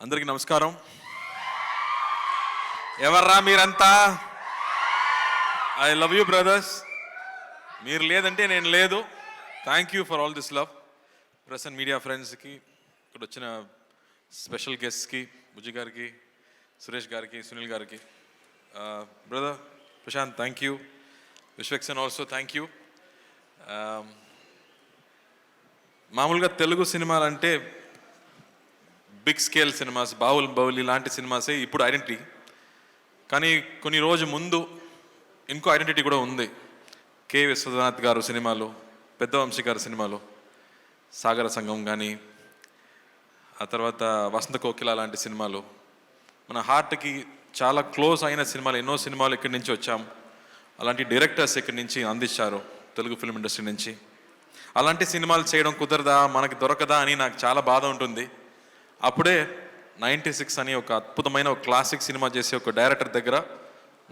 అందరికీ నమస్కారం. ఎవర్రా మీరంతా? I love you brothers. మీరు లేదంటే నేను లేదు. Thank you for all this love. Press and media ఫ్రెండ్స్కి, ఇక్కడ వచ్చిన స్పెషల్ గెస్ట్కి, బుజ్జి గారికి, సురేష్ గారికి, సునీల్ గారికి, brother Prashanth thank you, Vishwaksen also thank you. మామూలుగా తెలుగు సినిమాలు అంటే బిగ్ స్కేల్ సినిమాస్, బాహుబలి లాంటి సినిమాసే ఇప్పుడు ఐడెంటిటీ. కానీ కొన్ని రోజు ముందు ఇంకో ఐడెంటిటీ కూడా ఉంది. కె విశ్వనాథ్ గారు సినిమాలు, పెద్ద వంశీ గారి సినిమాలు, సాగర సంఘం కానీ, ఆ తర్వాత వసంత కోకిల లాంటి సినిమాలు, మన హార్ట్కి చాలా క్లోజ్ అయిన సినిమాలు, ఎన్నో సినిమాలు ఇక్కడి నుంచి వచ్చాం. అలాంటి డైరెక్టర్స్ ఇక్కడి నుంచి అందించారు తెలుగు ఫిల్మ్ ఇండస్ట్రీ నుంచి. అలాంటి సినిమాలు చేయడం కుదరదా, మనకి దొరకదా అని నాకు చాలా బాధ ఉంటుంది. అప్పుడే 96 అని ఒక అద్భుతమైన ఒక క్లాసిక్ సినిమా చేసే ఒక డైరెక్టర్ దగ్గర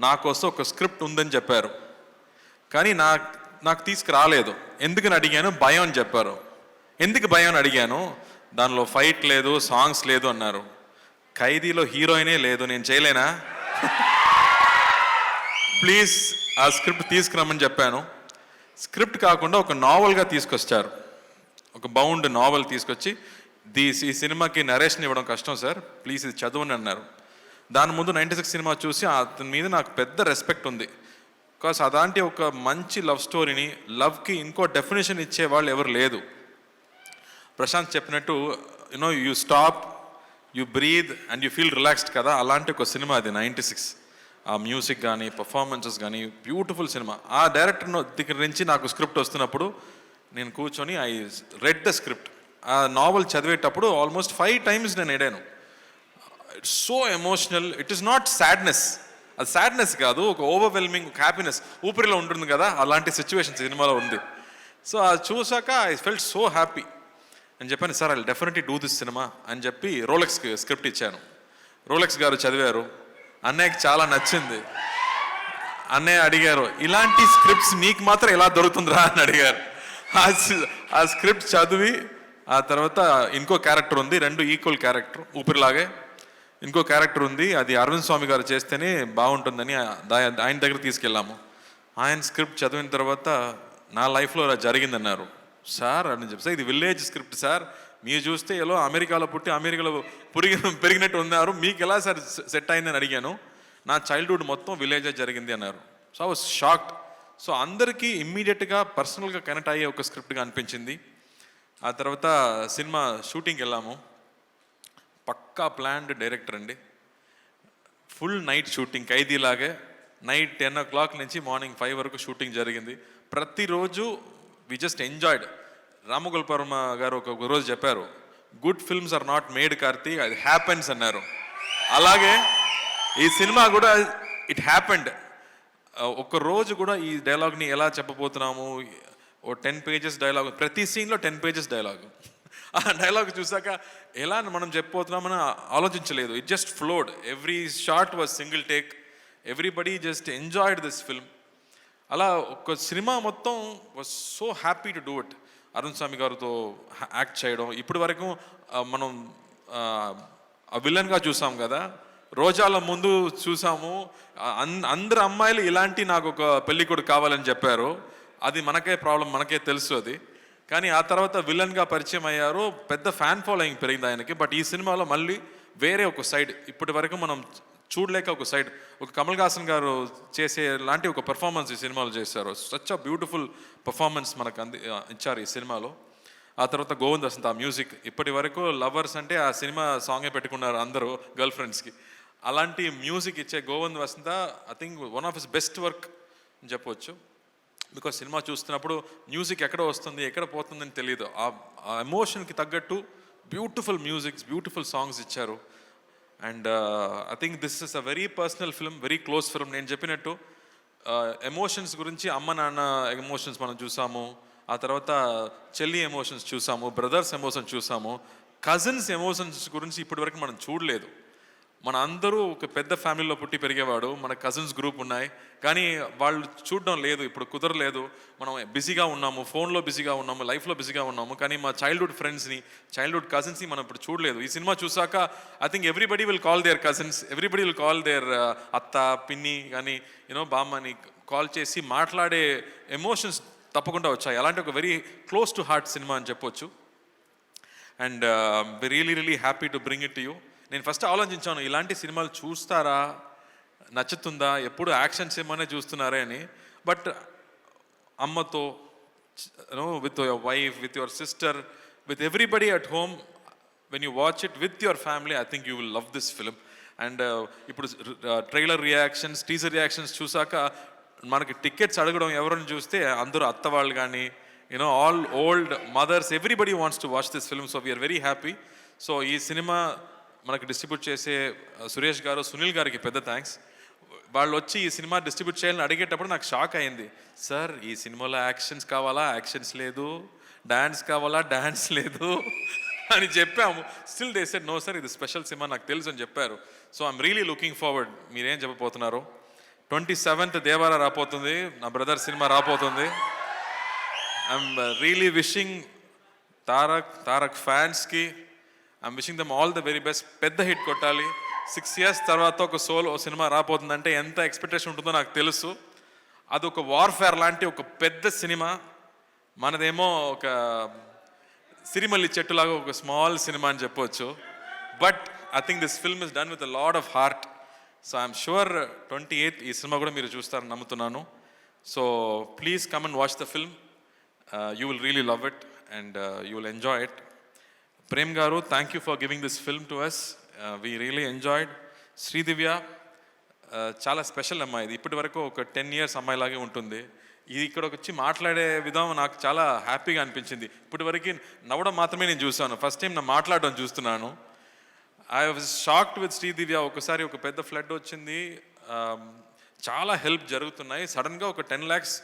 నా కోసం ఒక స్క్రిప్ట్ ఉందని చెప్పారు. కానీ నాకు తీసుకురాలేదు. ఎందుకని అడిగాను, భయం అని చెప్పారు. ఎందుకు భయం అని అడిగాను, దానిలో ఫైట్ లేదు, సాంగ్స్ లేదు అన్నారు. ఖైదీలో హీరోయినే లేదు, నేను చేయలేనా? ప్లీజ్ ఆ స్క్రిప్ట్ తీసుకురమ్మని చెప్పాను. స్క్రిప్ట్ కాకుండా ఒక నావల్గా తీసుకొచ్చారు. ఒక బౌండ్ నావల్ తీసుకొచ్చి, ఈ సినిమాకి నరేషన్ ఇవ్వడం కష్టం సార్, ప్లీజ్ ఇది చదవండి అన్నారు. దాని ముందు 96 సినిమా చూసి అతని మీద నాకు పెద్ద రెస్పెక్ట్ ఉంది. బికాస్ అలాంటి ఒక మంచి లవ్ స్టోరీని, లవ్కి ఇంకో డెఫినేషన్ ఇచ్చే వాళ్ళు ఎవరు లేదు. ప్రశాంత్ చెప్పినట్టు you stop, you breathe and you feel relaxed కదా, అలాంటి ఒక సినిమా అది 96. ఆ మ్యూజిక్ కానీ, పర్ఫార్మెన్సెస్ కానీ బ్యూటిఫుల్ సినిమా. ఆ డైరెక్టర్ దగ్గర నుంచి నాకు స్క్రిప్ట్ వస్తున్నప్పుడు నేను కూర్చొని ఐ రెడ్ ద స్క్రిప్ట్. ఆ నావల్ చదివేటప్పుడు ఆల్మోస్ట్ 5 times నేను ఎడాను. It's so emotional. It is not sadness, అది సాడ్నెస్ కాదు, ఒక ఓవర్వెల్మింగ్ హ్యాపీనెస్ ఊపిరిలో ఉంటుంది కదా, అలాంటి సిచ్యువేషన్ సినిమాలో ఉంది. సో అది చూసాక ఐ ఫెల్ట్ సో హ్యాపీ అని చెప్పాను. Sir I definitely do this cinema అని చెప్పి రోలెక్స్కి స్క్రిప్ట్ ఇచ్చాను. రోలెక్స్ గారు చదివారు. అన్నయ్యకి చాలా నచ్చింది. అన్నయ్య అడిగారు, ఇలాంటి స్క్రిప్ట్స్ నీకు మాత్రం ఎలా దొరుకుతుందిరా అని అడిగారు. ఆ స్క్రిప్ట్ చదివి, ఆ తర్వాత ఇంకో క్యారెక్టర్ ఉంది, 2 ఈక్వల్ క్యారెక్టర్, ఊపిరిలాగే ఇంకో క్యారెక్టర్ ఉంది, అది అరవింద్ స్వామి గారు చేస్తేనే బాగుంటుందని ఆయన దగ్గర తీసుకెళ్ళాము. ఆయన స్క్రిప్ట్ చదివిన తర్వాత నా లైఫ్లో అలా జరిగిందన్నారు. సార్ అని చెప్పి, సార్ ఇది విలేజ్ స్క్రిప్ట్ సార్, మీరు చూస్తే ఎలా అమెరికాలో పుట్టి అమెరికాలో పెరిగినట్టు ఉన్నారు, మీకు ఎలా సార్ సెట్ అయిందని అడిగాను. నా చైల్డ్హుడ్ మొత్తం విలేజే జరిగింది అన్నారు. So I was shocked. So అందరికీ ఇమ్మీడియట్గా పర్సనల్గా కనెక్ట్ అయ్యే ఒక స్క్రిప్ట్గా అనిపించింది. ఆ తర్వాత సినిమా షూటింగ్కి వెళ్ళాము. పక్కా ప్లాన్డ్ డైరెక్టర్ అండి. ఫుల్ నైట్ షూటింగ్, ఖైదీలాగే నైట్ 10 o'clock నుంచి మార్నింగ్ 5 వరకు షూటింగ్ జరిగింది. ప్రతిరోజు వి జస్ట్ ఎంజాయ్డ్. రామగోపాల్ గారు ఒక రోజు చెప్పారు, good films are not made Karthi, అది హ్యాపెన్స్ అన్నారు. అలాగే ఈ సినిమా కూడా ఇట్ హ్యాపెండ్. ఒక రోజు కూడా ఈ డైలాగ్ని ఎలా చెప్పబోతున్నాము, ఓ 10 pages డైలాగ్, ప్రతి సీన్లో 10 pages డైలాగ్. ఆ డైలాగ్ చూసాక ఎలా మనం చెప్పబోతున్నామని ఆలోచించలేదు. It just flowed. Every shot was single take. Everybody just enjoyed this film. అలా ఒక సినిమా మొత్తం was so happy to do it. Arun Swamy గారితో యాక్ట్ చేయడం, ఇప్పటి వరకు మనం విలన్గా చూసాం కదా, రోజాల ముందు చూసాము, అందరు అమ్మాయిలు ఇలాంటి నాకు ఒక పెళ్ళికొడుకు కావాలని చెప్పారు. అది మనకే ప్రాబ్లం, మనకే తెలుసు అది. కానీ ఆ తర్వాత విలన్గా పరిచయం అయ్యారు, పెద్ద ఫ్యాన్ ఫాలోయింగ్ పెరిగింది ఆయనకి. బట్ ఈ సినిమాలో మళ్ళీ వేరే ఒక సైడ్, ఇప్పటి వరకు మనం చూడలేక ఒక సైడ్, ఒక కమల్ హాసన్ గారు చేసే లాంటి ఒక పెర్ఫార్మెన్స్ ఈ సినిమాలో చేశారు. సచ్ అ బ్యూటిఫుల్ పర్ఫార్మెన్స్ మనకు ఇచ్చారు ఈ సినిమాలో. ఆ తర్వాత గోవింద్ వసంత ఆ మ్యూజిక్, ఇప్పటి వరకు లవర్స్ అంటే ఆ సినిమా సాంగే పెట్టుకున్నారు అందరూ గర్ల్ ఫ్రెండ్స్కి. అలాంటి మ్యూజిక్ ఇచ్చే Govind Vasanta I think one of his best work అని చెప్పవచ్చు. బికాస్ సినిమా చూస్తున్నప్పుడు మ్యూజిక్ ఎక్కడ వస్తుంది ఎక్కడ పోతుందని తెలియదు. ఆ ఎమోషన్కి తగ్గట్టు బ్యూటిఫుల్ మ్యూజిక్స్, బ్యూటిఫుల్ సాంగ్స్ ఇచ్చారు. And I think this is a very personal film, very close film. నేను చెప్పినట్టు ఎమోషన్స్ గురించి అమ్మ నాన్న ఎమోషన్స్ మనం చూసాము, ఆ తర్వాత చెల్లి ఎమోషన్స్ చూసాము, బ్రదర్స్ ఎమోషన్స్ చూసాము, కజిన్స్ ఎమోషన్స్ గురించి ఇప్పటివరకు మనం చూడలేదు. మన అందరూ ఒక పెద్ద ఫ్యామిలీలో పుట్టి పెరిగేవాడు, మన కజిన్స్ గ్రూప్ ఉన్నాయి, కానీ వాళ్ళు చూడడం లేదు, ఇప్పుడు కుదరలేదు, మనం బిజీగా ఉన్నాము, ఫోన్లో బిజీగా ఉన్నాము, లైఫ్లో బిజీగా ఉన్నాము, కానీ మా చైల్డ్హుడ్ ఫ్రెండ్స్ని, చైల్డ్హుడ్ కజిన్స్ని మనం ఇప్పుడు చూడలేదు. ఈ సినిమా చూసాక I think everybody will call there cousins, everybody will call there అత్త, పిన్ని కానీ బామ్మని కాల్ చేసి మాట్లాడే ఎమోషన్స్ తప్పకుండా వచ్చాయి. అలాంటి ఒక very close to heart cinema అని చెప్పొచ్చు. And really happy to bring it to you. నేను ఫస్ట్ ఆలోచించాను, ఇలాంటి సినిమాలు చూస్తారా, నచ్చుతుందా, ఎప్పుడు యాక్షన్ సినిమానే చూస్తున్నారే అని. బట్ అమ్మతో, with your wife, with your sister, with everybody at home, when you watch it with your family, I think you will love this film. And ఇప్పుడు ట్రైలర్ రియాక్షన్స్, టీజర్ రియాక్షన్స్ చూసాక మనకి tickets అడగడం ఎవరిని చూస్తే అందరూ అత్త వాళ్ళు కానీ all old mothers, everybody wants to watch this film. So we are very happy. So ఈ సినిమా మనకు డిస్ట్రిబ్యూట్ చేసే సురేష్ గారు, సునీల్ గారికి పెద్ద థ్యాంక్స్. వాళ్ళు వచ్చి ఈ సినిమా డిస్ట్రిబ్యూట్ చేయాలని అడిగేటప్పుడు నాకు షాక్ అయింది. సార్ ఈ సినిమాలో యాక్షన్స్ కావాలా, యాక్షన్స్ లేదు, డాన్స్ కావాలా, డాన్స్ లేదు అని చెప్పాము. Still they said no sir, ఇది స్పెషల్ సినిమా, నాకు తెలుసు అని చెప్పారు. So I'm really looking forward. మీరేం చెప్పబోతున్నారు? 27th దేవారా రాపోతుంది, నా బ్రదర్ సినిమా రాపోతుంది. ఐఎమ్ రియలీ విషింగ్ తారక్ ఫ్యాన్స్కి, I'm wishing them all the very best. పెద్ద హిట్ కొట్టాలి. 6 years తర్వాత ఒక సోలో సినిమా రాపోతుందంటే ఎంత ఎక్స్పెక్టేషన్ ఉంటుందో నాకు తెలుసు. అదొక వార్ఫేర్ లాంటి ఒక పెద్ద సినిమా. మనదేమో ఒక సిరిమల్లి చెట్టులాగా ఒక స్మాల్ సినిమా అని చెప్పొచ్చు. But I think this film is done with a lot of heart. So I'm sure 28th ఈ సినిమా కూడా మీరు చూస్తారని నమ్ముతున్నాను. So please come and watch the film. You will really love it and you will enjoy it. Prem గారు, thank you for giving this film to us. We really enjoyed. Sridivya చాలా special అమ్మాయి. ఇది ఇప్పటి వరకు ఒక 10 years అమ్మాయిలాగే ఉంటుంది. ఇది ఇక్కడికి వచ్చి మాట్లాడే విధానం నాకు చాలా హ్యాపీగా అనిపించింది. ఇప్పటి వరకు నవ్వడం మాత్రమే నేను చూసాను, ఫస్ట్ టైం నా మాట్లాడడం చూస్తున్నాను. I was shocked with Sridivya. ఒకసారి ఒక పెద్ద ఫ్లడ్ వచ్చింది, చాలా హెల్ప్ జరుగుతున్నాయి, సడన్గా ఒక 10 lakhs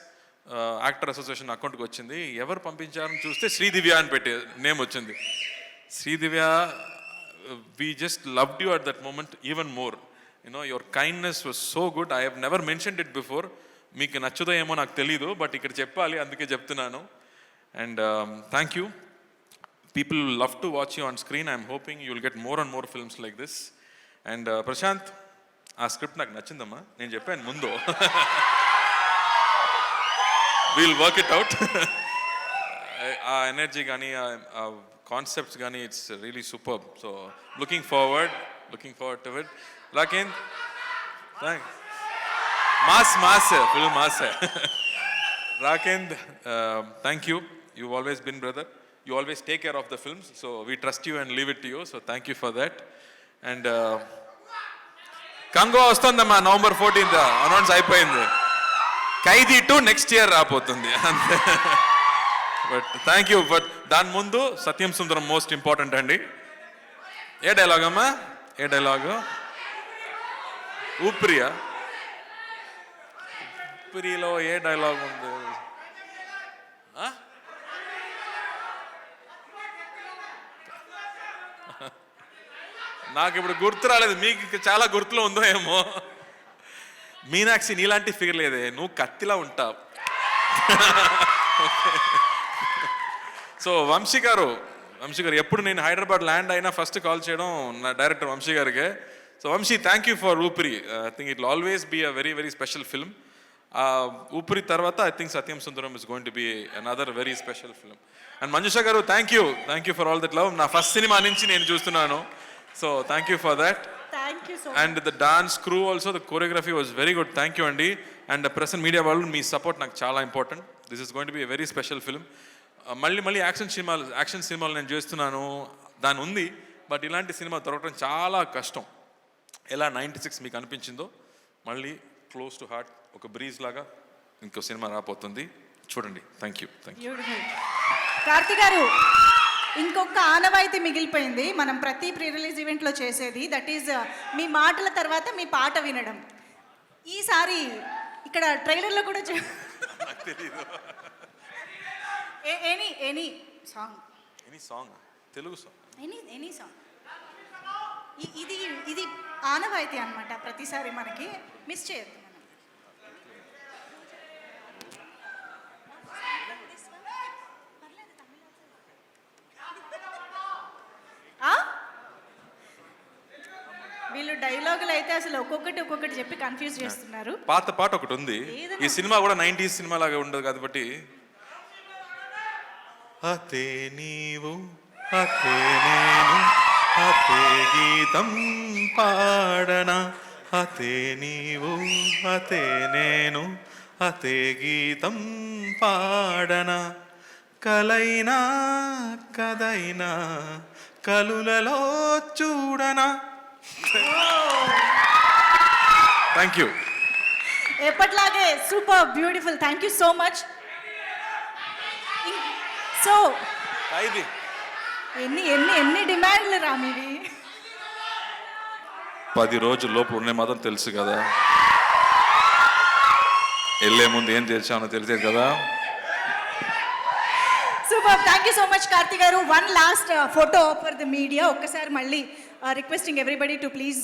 యాక్టర్ అసోసియేషన్ అకౌంట్కి వచ్చింది. ఎవరు పంపించారని చూస్తే శ్రీదివ్య అని పెట్టే నేమ్ వచ్చింది. Sridivya, we just loved you at that moment even more. Your kindness was so good. I have never mentioned it before. మీకు నచ్చుదో ఏమో నాకు తెలీదు, బట్ ఇక్కడ చెప్పాలి, అందుకే చెప్తున్నాను. And thank you. People will love to watch you on screen. I'm hoping you will get more and more films like this. And Prashant, ఆ స్క్రిప్ట్ నాకు నచ్చిందమ్మా, నేను చెప్పాను ముందు. We'll work it out. ఆ ఎనర్జీ కానీ, ఆ కాన్సెప్ట్స్ కానీ, it's really super. So looking forward to it. Rakendu, mass full mass. Rakendu, thank you. You've always been brother. You always take care of the films, so we trust you and leave it to you, so thank you for that. And Kango ostundamma November 14th announce అయిపోయింది. Khaidi 2 next year రాపోతుంది. But thank you. But దాని ముందు సత్యం సుందరం most important అండి. ఏ dialogue అమ్మా? ఏ dialogue? ఊపిరియా? ఊపిరిలో ఏ dialogue ఉంది? నాకు ఇప్పుడు గుర్తు రాలేదు, మీకు చాలా గుర్తులో ఉందో ఏమో. మీనాక్షి, నీలాంటి ఫిగర్ లేదే, నువ్వు కత్తిలా ఉంటావు. సో వంశీ గారు ఎప్పుడు నేను హైదరాబాద్ ల్యాండ్ అయినా ఫస్ట్ కాల్ చేయడం నా డైరెక్టర్ వంశీ గారికి. So Vamsi, thank you for Oopiri. I think it will always be a very very special film. Oopiri తర్వాత I think Sathyam Sundaram is going to be another very special film. And Manjusha గారు, thank you for all that love. నా first cinema నుంచి నేను చూస్తున్నాను. So thank you for that. Thank you so much. And the dance crew also, the choreography was very good. Thank you Andy. And the press and media వాళ్ళు మీ support నాకు చాలా important. This is going to be a very special film. మళ్ళీ action సినిమాలు నేను చేస్తున్నాను, దాని ఉంది, but ఇలాంటి సినిమా దొరకడం చాలా కష్టం. ఎలా 96 మీకు అనిపించిందో, మళ్ళీ క్లోజ్ టు హార్ట్ ఒక బ్రీజ్ లాగా ఇంకో సినిమా రాబోతుంది, చూడండి. Thank you. కార్తీ గారు, ఇంకొక ఆనవాయితీ మిగిలిపోయింది మనం ప్రతి ప్రీ రిలీజ్ ఈవెంట్లో చేసేది. దట్ ఈజ్ మీ మాటల తర్వాత మీ పాట వినడం. ఈసారి ఇక్కడ ట్రైలర్లో కూడా any song, Telugu song, any song ఇది ఇది ఆనవాయితీ అన్నమాట ప్రతిసారి మనకి మిస్ చేయొద్దు మనం. ఆ? వీళ్ళు డైలాగులు అయితే అసలు ఒక్కొక్కటి చెప్పి కన్ఫ్యూజ్ చేస్తున్నారు. పాత పాట ఒకటి ఉంది. ఈ సినిమా కూడా 90s సినిమా లాగా ఉండదు కాబట్టి అతే నీవు అతే నేను అతే గీతం పాడనా, అతే నీవు అతే నేను అతే గీతం పాడనా, కలైనా కదైనా కలులలో చూడనా. Thank you. ఎప్పట్లాగే super beautiful. Thank you so much. So ఎన్ని ఎన్ని ఎన్ని డిమాండ్లు రా మీవి? 10 రోజుల లోపు ఉండే మాత్రం తెలుసు కదా, వెళ్ళే ముందు ఏం తెలిసానో తెలిసేది కదా. Super. Thank you so much Karthi గారు. One last photo for the media. ఒక్కసారి మళ్ళీ రిక్వెస్టింగ్ ఎవ్రీబడి టు ప్లీజ్